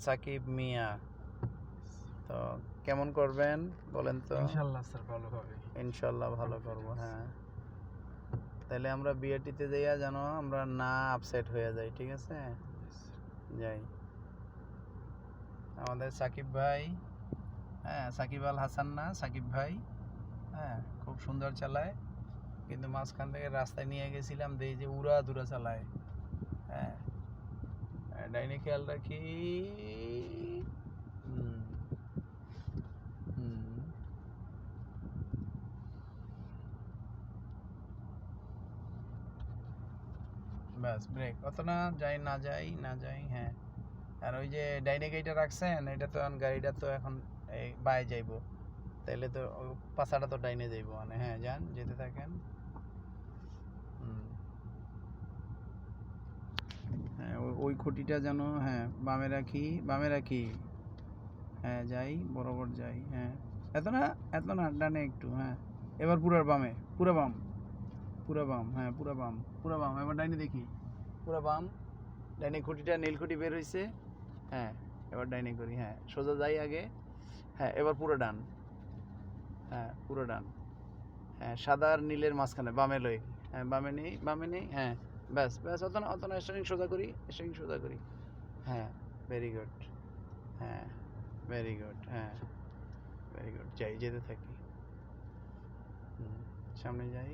সাকিব মিয়া। তো কেমন করবেন বলেন তো? ইনশাআল্লাহ স্যার ভালো হবে। ইনশাল্লাহ ভালো করবো। হ্যাঁ, তাহলে আমরা বিয়েটিতে যাইয়া যেন আমরা না আপসেট হয়ে যাই, ঠিক আছে? যাই। আমাদের সাকিব ভাই, হ্যাঁ সাকিব আল হাসান না, সাকিব ভাই, হ্যাঁ খুব সুন্দর চালায়, কিন্তু মাঝখান থেকে রাস্তায় নিয়ে গেছিলাম দেখি যে উড়া দুরা চালায়। হ্যাঁ, ডাইনে খেয়াল রাখি। হুম, হুম। ব্যাস ব্রেক অত না যাই না যাই না যাই। হ্যাঁ, আর ওই যে ডাইনে গাড়িটা রাখছেন, এটা তো গাড়িটা তো এখন এই বায়ে যাইবো, তাইলে তো পাছাটা তো ডাইনে যাইবো মানে। হ্যাঁ যান, যেতে থাকেন। হ্যাঁ ওই খুঁটিটা যেন, হ্যাঁ বামে রাখি, বামে রাখি। হ্যাঁ যাই, বরাবর যাই। হ্যাঁ, এত না ডানে একটু। হ্যাঁ, এবার পুরার বামে, পুরা বাম, পুরা বাম। হ্যাঁ পুরা বাম, পুরা বাম। এবার ডাইনে দেখি, পুরা বাম। ডাইনে খুঁটিটা, নীল খুঁটি বের হইছে। হ্যাঁ, এবার ডাইনে করি। হ্যাঁ সোজা যাই আগে। হ্যাঁ এবার পুরো ডান। হ্যাঁ পুরো ডান। হ্যাঁ সাদা আর নীলের মাঝখানে বামে লই। হ্যাঁ বামে নেই, বামে নেই। হ্যাঁ ব্যাস ব্যাস, অত না স্টারিং সোজা করি, স্টারিং সোজা করি। হ্যাঁ ভেরি গুড। হ্যাঁ ভেরি গুড। হ্যাঁ ভেরি গুড। যাই, যেতে থাকি। সামনে যাই।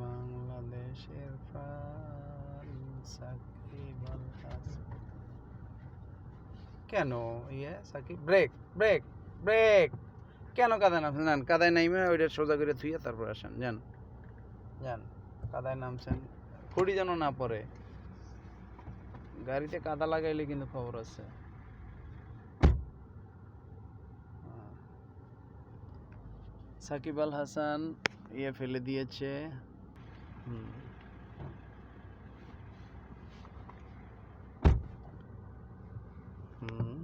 বাংলাদেশের প্রাণ সাকিব আল হাসান। কেন সাকিব ব্রেক, ব্রেক, ব্রেক। কেন কাদায় নামছেন? কাদায় নাইমে ওইটা সোজা করে থুইয়া তারপর আসেন। যান যান, কাদায় নামছেন, খুঁড়ি যেন না পড়ে। গাড়িতে কাদা লাগাইলে কিন্তু খবর আছে। সাকিব আল হাসান ফেলে দিয়েছে। হুম, হুম।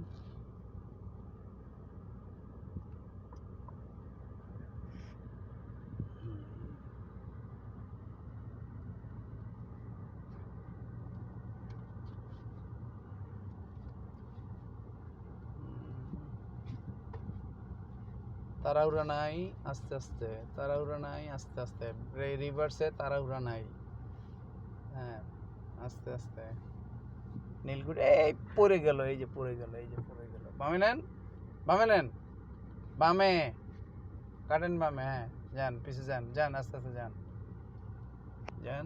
তাড়াহুড়া নাই, আস্তে আস্তে। তাড়াহুড়া নাই, আস্তে আস্তে। রিভার্সে তাড়াহুড়া নাই। হ্যাঁ আস্তে আস্তে। নীলকুঠি এই পড়ে গেল, এই যে পড়ে গেল, এই যে পড়ে গেল। বামে নেন, বামে নেন, বামে কাটেন, বামে। হ্যাঁ যান, পিছে যান, যান আস্তে আস্তে যান, যান।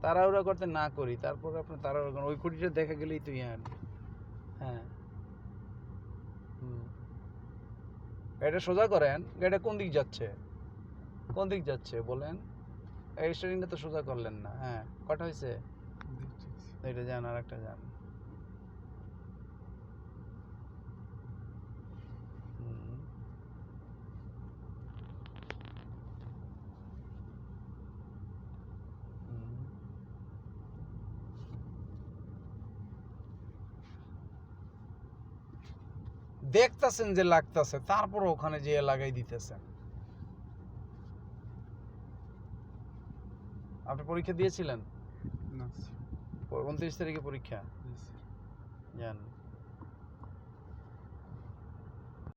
তাড়াহুড়া করতে না করি, তারপর আপনি তাড়াহুড়া করেন। ওই খুঁটিটা দেখা গেলেই তো ইয়ান। হ্যাঁ, হুম। এটা সোজা করেন। এটা কোন দিক যাচ্ছে, কোন দিক যাচ্ছে বলেন? এই স্টারিংটা তো সোজা করলেন না। হ্যাঁ কটা হয়েছে? এটা যান, আর একটা যান। দেখতেছেন যে লাগতেছে, তারপর ওখানে যেয়ে লাগাই দিতেছেন। আপনি পরীক্ষা দিয়েছিলেন? 29 তারিখে পরীক্ষা। যান।